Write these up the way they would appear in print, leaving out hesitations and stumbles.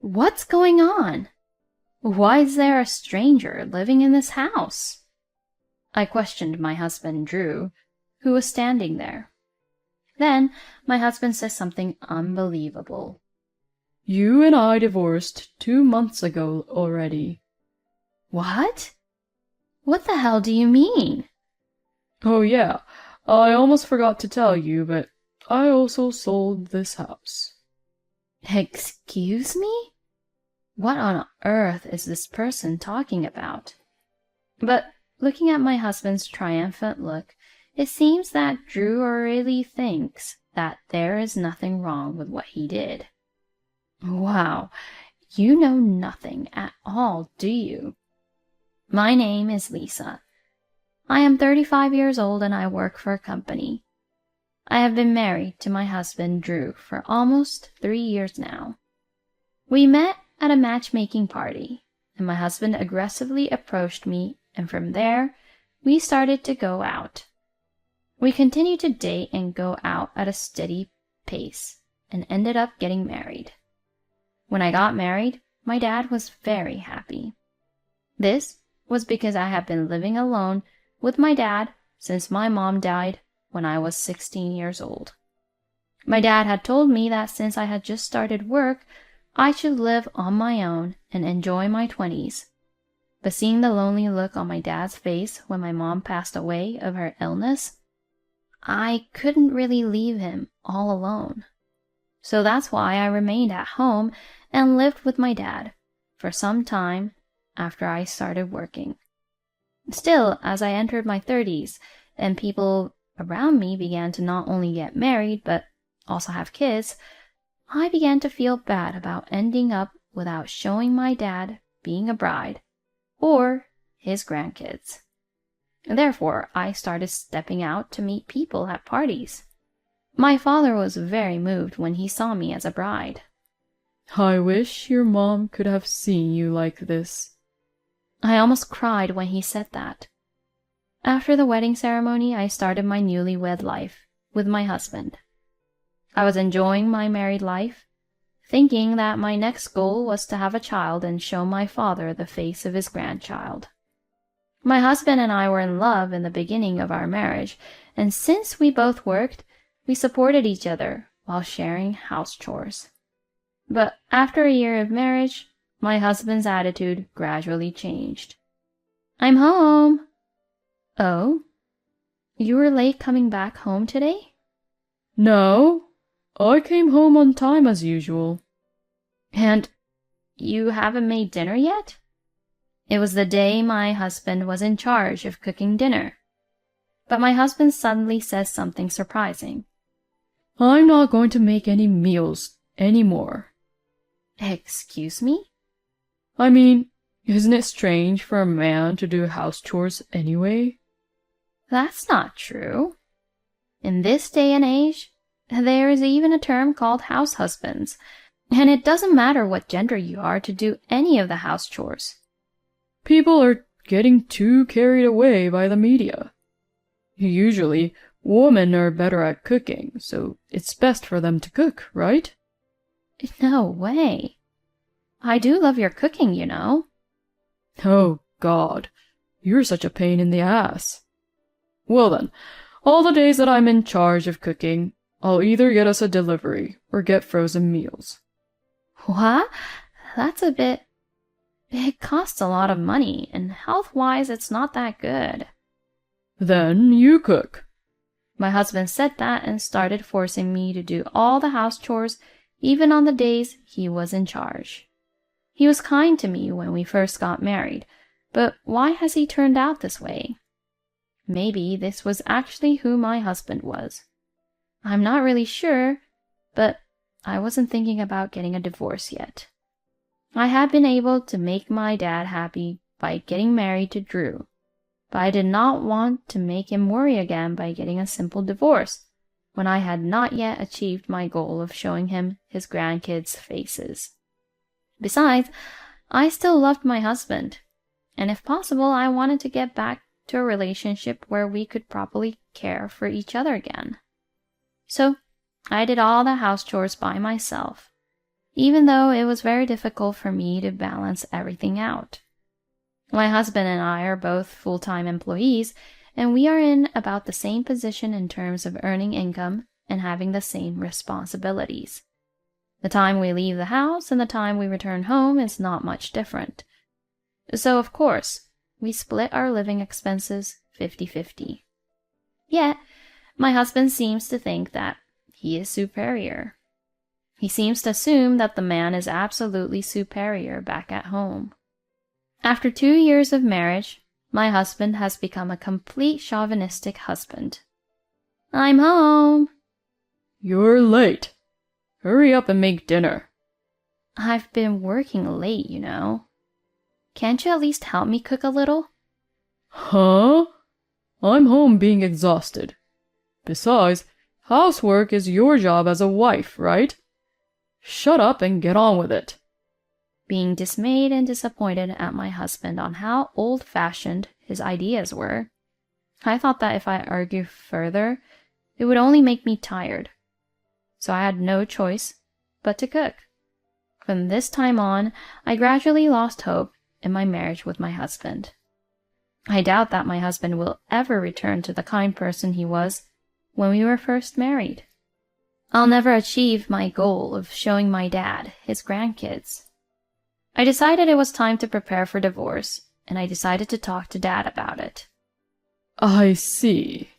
What's going on? Why is there a stranger living in this house? I questioned my husband, Drew, who was standing there. Then my husband said something unbelievable. You and I divorced 2 months ago already. What? What the hell do you mean? Oh yeah, I almost forgot to tell you, but I also sold this house. Excuse me? What on earth is this person talking about? But looking at my husband's triumphant look, it seems that Drew really thinks that there is nothing wrong with what he did. Wow, you know nothing at all, do you? My name is Lisa. I am 35 years old and I work for a company. I have been married to my husband, Drew, for almost 3 years now. We met at a matchmaking party, and my husband aggressively approached me, and from there, we started to go out. We continued to date and go out at a steady pace, and ended up getting married. When I got married, my dad was very happy. This was because I had been living alone with my dad since my mom died when I was 16 years old. My dad had told me that since I had just started work, I should live on my own and enjoy my 20s. But seeing the lonely look on my dad's face when my mom passed away of her illness, I couldn't really leave him all alone. So that's why I remained at home and lived with my dad for some time after I started working. Still, as I entered my 30s and people around me began to not only get married but also have kids, I began to feel bad about ending up without showing my dad being a bride or his grandkids. Therefore, I started stepping out to meet people at parties. My father was very moved when he saw me as a bride. I wish your mom could have seen you like this. I almost cried when he said that. After the wedding ceremony, I started my newlywed life with my husband. I was enjoying my married life, thinking that my next goal was to have a child and show my father the face of his grandchild. My husband and I were in love in the beginning of our marriage, and since we both worked, we supported each other while sharing house chores. But after a year of marriage, my husband's attitude gradually changed. I'm home. Oh? You were late coming back home today? No, I came home on time as usual. And you haven't made dinner yet? It was the day my husband was in charge of cooking dinner. But my husband suddenly says something surprising. I'm not going to make any meals anymore. Excuse me? I mean, isn't it strange for a man to do house chores anyway? That's not true. In this day and age, there is even a term called house husbands, and it doesn't matter what gender you are to do any of the house chores. People are getting too carried away by the media. Usually, women are better at cooking, so it's best for them to cook, right? No way. I do love your cooking, you know. Oh, God, you're such a pain in the ass. Well then, all the days that I'm in charge of cooking, I'll either get us a delivery or get frozen meals. What? That's a bit... It costs a lot of money, and health-wise it's not that good. Then you cook. My husband said that and started forcing me to do all the house chores, even on the days he was in charge. He was kind to me when we first got married, but why has he turned out this way? Maybe this was actually who my husband was. I'm not really sure, but I wasn't thinking about getting a divorce yet. I had been able to make my dad happy by getting married to Drew, but I did not want to make him worry again by getting a simple divorce when I had not yet achieved my goal of showing him his grandkids' faces. Besides, I still loved my husband, and if possible, I wanted to get back to a relationship where we could properly care for each other again. So, I did all the house chores by myself. even though it was very difficult for me to balance everything out. My husband and I are both full-time employees, and we are in about the same position in terms of earning income and having the same responsibilities. The time we leave the house and the time we return home is not much different. So, of course, we split our living expenses 50-50. Yet, my husband seems to think that he is superior. He seems to assume that the man is absolutely superior back at home. After 2 years of marriage, my husband has become a complete chauvinistic husband. I'm home. You're late. Hurry up and make dinner. I've been working late, you know. Can't you at least help me cook a little? Huh? I'm home being exhausted. Besides, housework is your job as a wife, right? Shut up and get on with it. Being dismayed and disappointed at my husband on how old-fashioned his ideas were, I thought that if I argued further, it would only make me tired. So I had no choice but to cook. From this time on, I gradually lost hope in my marriage with my husband. I doubt that my husband will ever return to the kind person he was when we were first married. I'll never achieve my goal of showing my dad his grandkids. I decided it was time to prepare for divorce, and I decided to talk to Dad about it. I see.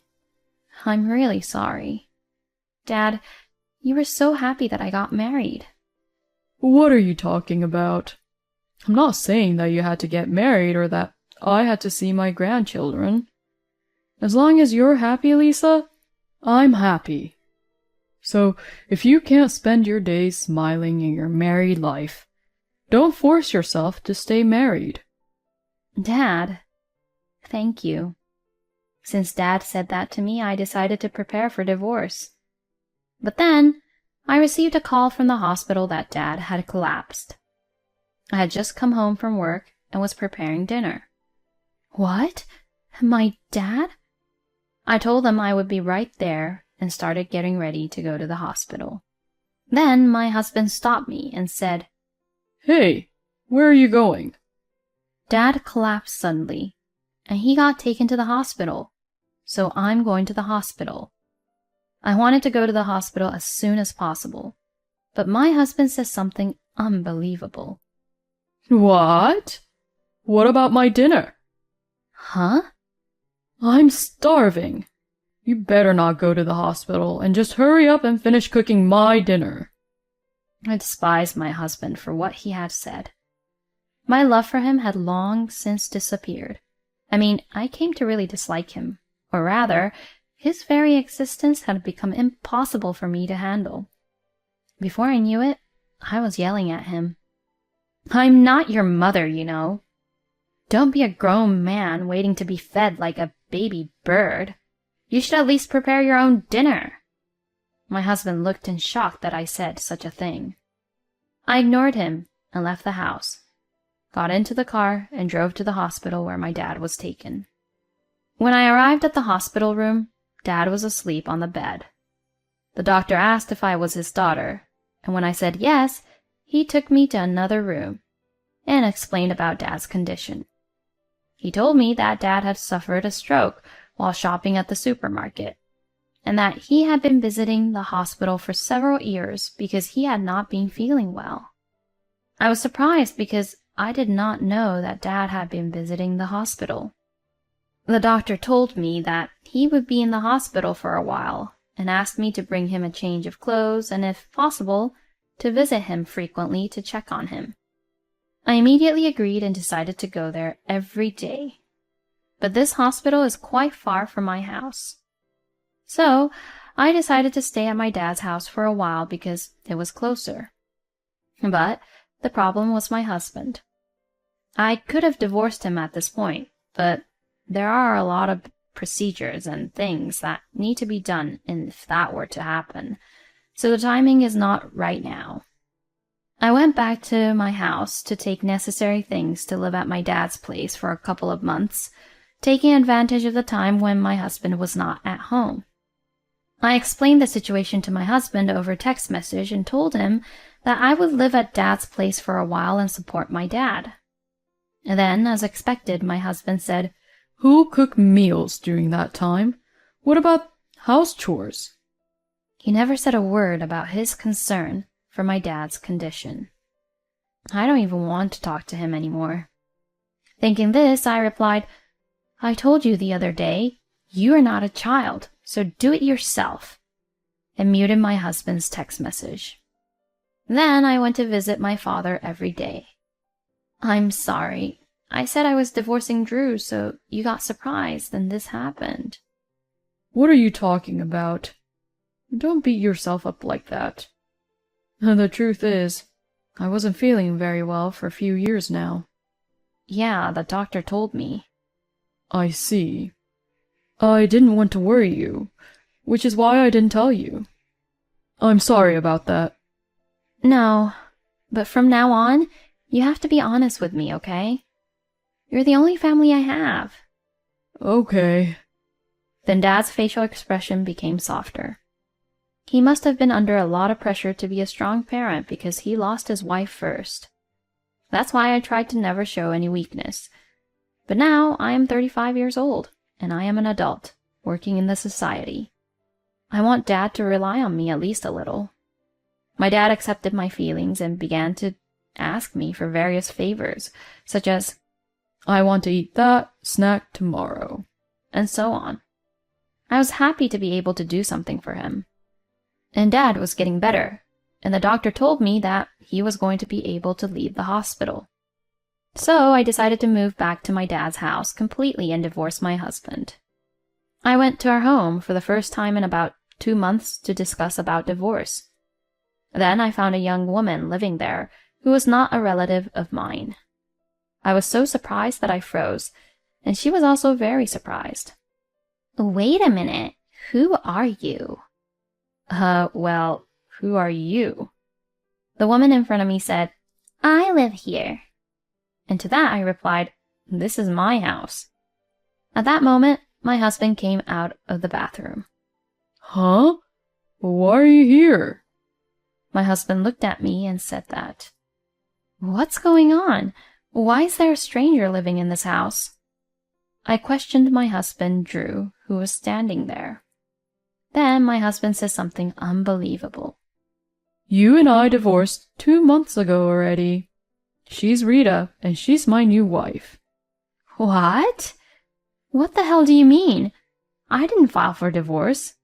I'm really sorry. Dad, you were so happy that I got married. What are you talking about? I'm not saying that you had to get married or that I had to see my grandchildren. As long as you're happy, Lisa, I'm happy. So, if you can't spend your days smiling in your married life, don't force yourself to stay married. Dad, thank you. Since Dad said that to me, I decided to prepare for divorce. But then, I received a call from the hospital that Dad had collapsed. I had just come home from work and was preparing dinner. What? My dad? I told them I would be right there and started getting ready to go to the hospital. Then my husband stopped me and said, Hey, where are you going? Dad collapsed suddenly, and he got taken to the hospital, so I'm going to the hospital. I wanted to go to the hospital as soon as possible, but my husband says something unbelievable. What? What about my dinner? Huh? I'm starving. You better not go to the hospital and just hurry up and finish cooking my dinner. I despised my husband for what he had said. My love for him had long since disappeared. I came to really dislike him, or rather, his very existence had become impossible for me to handle. Before I knew it, I was yelling at him. I'm not your mother, you know. Don't be a grown man waiting to be fed like a baby bird. You should at least prepare your own dinner. My husband looked in shock that I said such a thing. I ignored him and left the house, got into the car, and drove to the hospital where my dad was taken. When I arrived at the hospital room, Dad was asleep on the bed. The doctor asked if I was his daughter, and when I said yes, he took me to another room and explained about Dad's condition. He told me that Dad had suffered a stroke while shopping at the supermarket, and that he had been visiting the hospital for several years because he had not been feeling well. I was surprised because I did not know that Dad had been visiting the hospital. The doctor told me that he would be in the hospital for a while and asked me to bring him a change of clothes and, if possible, to visit him frequently to check on him. I immediately agreed and decided to go there every day. But this hospital is quite far from my house. So, I decided to stay at my dad's house for a while because it was closer. But the problem was my husband. I could have divorced him at this point, but there are a lot of procedures and things that need to be done if that were to happen, so the timing is not right now. I went back to my house to take necessary things to live at my dad's place for a couple of months, taking advantage of the time when my husband was not at home. I explained the situation to my husband over text message and told him that I would live at Dad's place for a while and support my dad. And then, as expected, my husband said, "Who'll cook meals during that time? What about house chores?" He never said a word about his concern for my dad's condition. I don't even want to talk to him anymore. Thinking this, I replied, "I told you the other day, you are not a child, so do it yourself," and muted my husband's text message. Then I went to visit my father every day. "I'm sorry. I said I was divorcing Drew, so you got surprised and this happened." "What are you talking about? Don't beat yourself up like that. The truth is, I wasn't feeling very well for a few years now." "Yeah, the doctor told me." "I see. I didn't want to worry you, which is why I didn't tell you. I'm sorry about that." "No, but from now on, you have to be honest with me, okay? You're the only family I have." "Okay." Then Dad's facial expression became softer. He must have been under a lot of pressure to be a strong parent because he lost his wife first. That's why I tried to never show any weakness. But now I am 35 years old, and I am an adult, working in the society. I want Dad to rely on me at least a little. My dad accepted my feelings and began to ask me for various favors, such as, "I want to eat that snack tomorrow," and so on. I was happy to be able to do something for him. And Dad was getting better, and the doctor told me that he was going to be able to leave the hospital. So I decided to move back to my dad's house completely and divorce my husband. I went to our home for the first time in about 2 months to discuss about divorce. Then I found a young woman living there who was not a relative of mine. I was so surprised that I froze, and she was also very surprised. "Wait a minute, who are you?" Well, who are you?" The woman in front of me said, "I live here." And to that I replied, "This is my house." At that moment, my husband came out of the bathroom. "Huh? Why are you here?" My husband looked at me and said that. "What's going on? Why is there a stranger living in this house?" I questioned my husband, Drew, who was standing there. Then my husband said something unbelievable. "You and I divorced 2 months ago already. She's Rita, and she's my new wife." "What? What the hell do you mean? I didn't file for divorce."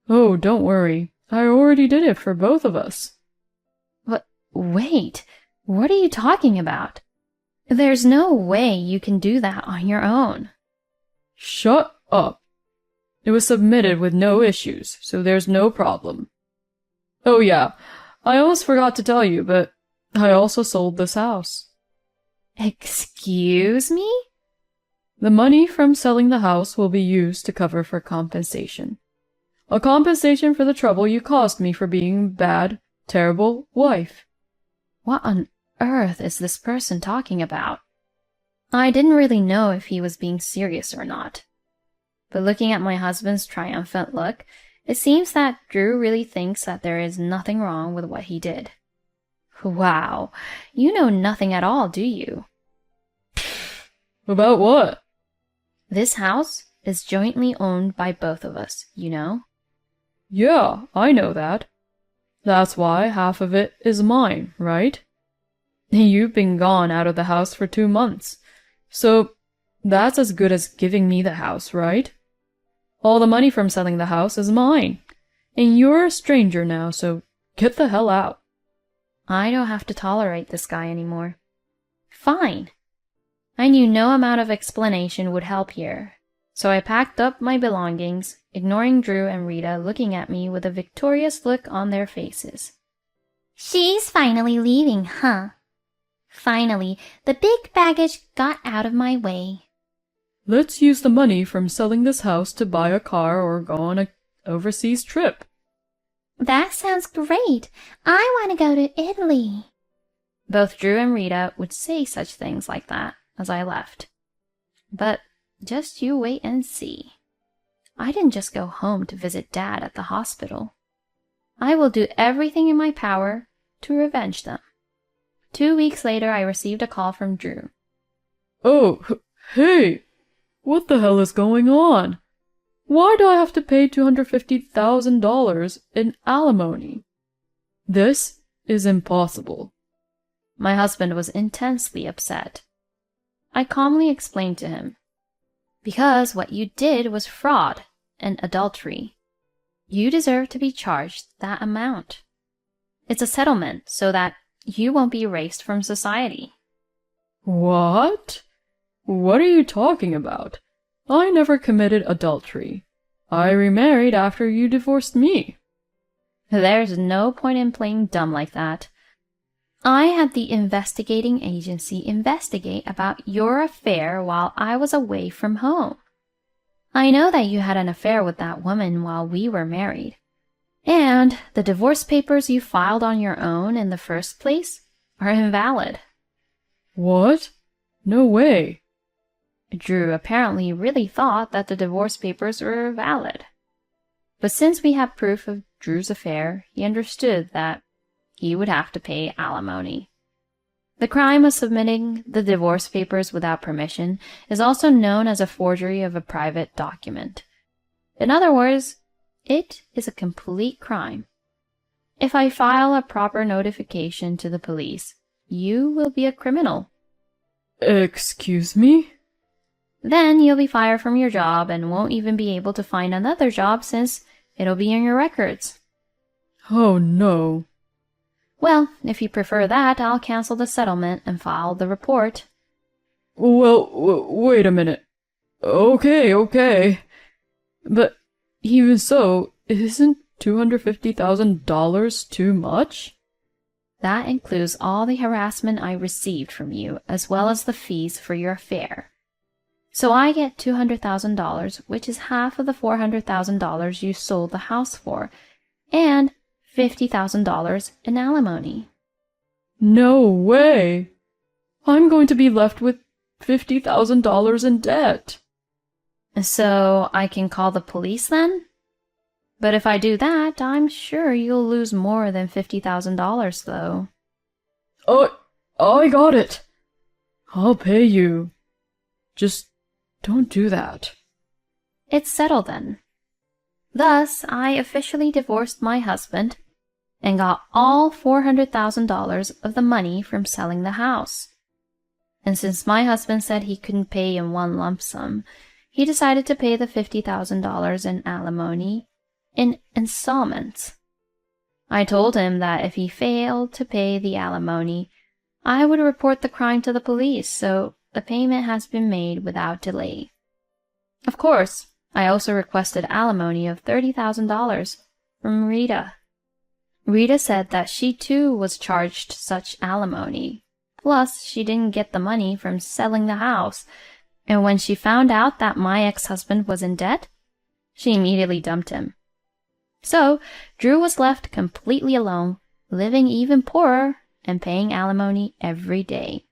"Oh, don't worry. I already did it for both of us." But wait, what are you talking about? There's no way you can do that on your own. "Shut up. It was submitted with no issues, so there's no problem. Oh yeah, I almost forgot to tell you, but I also sold this house." Excuse me? The money from selling the house will be used to cover for compensation. A compensation for the trouble you caused me for being a bad, terrible wife. What on earth is this person talking about? I didn't really know if he was being serious or not. But looking at my husband's triumphant look, it seems that Drew really thinks that there is nothing wrong with what he did. Wow, you know nothing at all, do you? About what? This house is jointly owned by both of us, you know? Yeah, I know that. That's why half of it is mine, right? You've been gone out of the house for 2 months, so that's as good as giving me the house, right? All the money from selling the house is mine, and you're a stranger now, so get the hell out. I don't have to tolerate this guy anymore. Fine. I knew no amount of explanation would help here, so I packed up my belongings, ignoring Drew and Rita looking at me with a victorious look on their faces. She's finally leaving, huh? Finally, the big baggage got out of my way. Let's use the money from selling this house to buy a car or go on an overseas trip. That sounds great. I want to go to Italy. Both Drew and Rita would say such things like that as I left. But just you wait and see. I didn't just go home to visit Dad at the hospital. I will do everything in my power to revenge them. 2 weeks later, I received a call from Drew. Oh, hey! What the hell is going on? Why do I have to pay $250,000 in alimony? This is impossible. My husband was intensely upset. I calmly explained to him, because what you did was fraud and adultery. You deserve to be charged that amount. It's a settlement so that you won't be erased from society. What? What are you talking about? I never committed adultery. I remarried after you divorced me. There's no point in playing dumb like that. I had the investigating agency investigate about your affair while I was away from home. I know that you had an affair with that woman while we were married. And the divorce papers you filed on your own in the first place are invalid. What? No way. Drew apparently really thought that the divorce papers were valid. But since we have proof of Drew's affair, he understood that he would have to pay alimony. The crime of submitting the divorce papers without permission is also known as a forgery of a private document. In other words, it is a complete crime. If I file a proper notification to the police, you will be a criminal. Excuse me? Then you'll be fired from your job and won't even be able to find another job since it'll be in your records. Oh no. Well, if you prefer that, I'll cancel the settlement and file the report. Well, wait a minute. Okay. But even so, isn't $250,000 too much? That includes all the harassment I received from you, as well as the fees for your affair. So I get $200,000, which is half of the $400,000 you sold the house for, and $50,000 in alimony. No way! I'm going to be left with $50,000 in debt. So I can call the police then? But if I do that, I'm sure you'll lose more than $50,000 though. Oh, I got it. I'll pay you. Just don't do that. It's settled then. Thus, I officially divorced my husband and got all $400,000 of the money from selling the house. And since my husband said he couldn't pay in one lump sum, he decided to pay the $50,000 in alimony in installments. I told him that if he failed to pay the alimony, I would report the crime to the police, so the payment has been made without delay. Of course, I also requested alimony of $30,000 from Rita. Rita said that she too was charged such alimony. Plus, she didn't get the money from selling the house, and when she found out that my ex-husband was in debt, she immediately dumped him. So, Drew was left completely alone, living even poorer and paying alimony every day.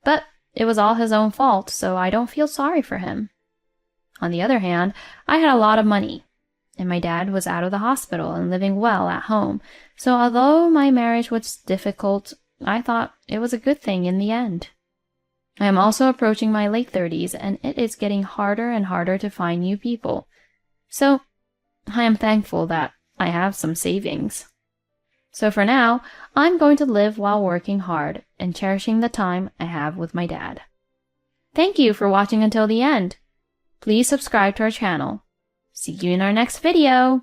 But it was all his own fault, so I don't feel sorry for him. On the other hand, I had a lot of money, and my dad was out of the hospital and living well at home, so although my marriage was difficult, I thought it was a good thing in the end. I am also approaching my late 30s, and it is getting harder and harder to find new people. So, I am thankful that I have some savings. So for now, I'm going to live while working hard and cherishing the time I have with my dad. Thank you for watching until the end. Please subscribe to our channel. See you in our next video.